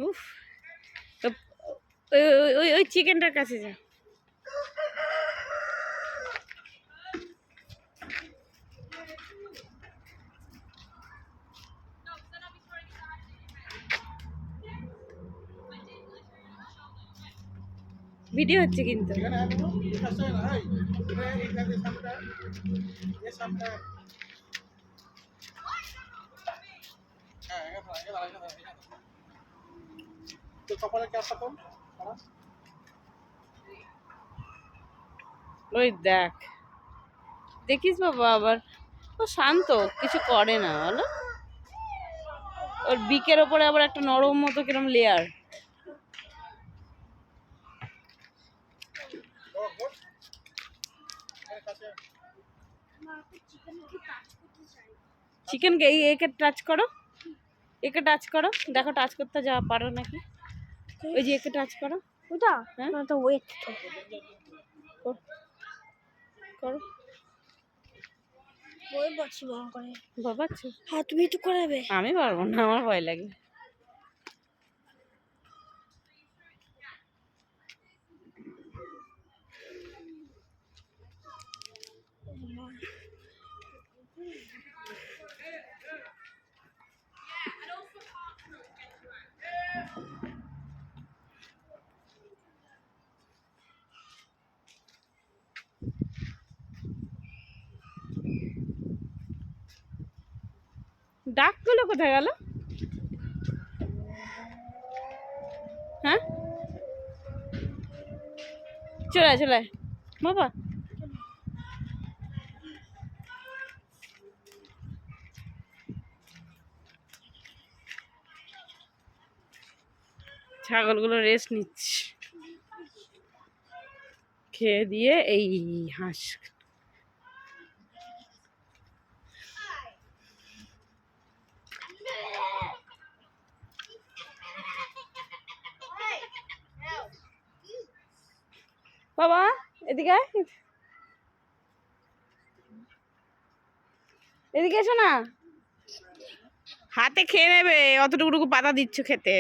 উফ, ওই চিকেনটার কাছে যা। ভিডিও হচ্ছে কিন্তু। ওই দেখ, দেখিস বাবা আবার ও শান্ত, কিছু করে না বলো। ওর বিকের ওপরে আবার একটা নরম মতো কিরম লেয়ার। চিকেনকে একে টাচ করো, একে টাচ করো, দেখো টাচ করতে যা পারো নাকি। ওই যে একে টাচ করো। ওটা হ্যাঁ তো ওয়েট করো। ওই বাচ্চি বড় করে বাবাচ্ছো? হ্যাঁ তুমি তো করাবে। আমি পারবো না, আমার ভয় লাগে। ডাকগুলো কোথায় গেল? হ্যাঁ চলে চলে বাবা। ছাগলগুলো রেস্ট নিচ্ছে খেয়ে দিয়ে। এই হাঁস বাবা এদিকে এদিকে এসো না, হাতে খেয়ে নেবে, অতটুকু পাতা দিচ্ছ খেতে।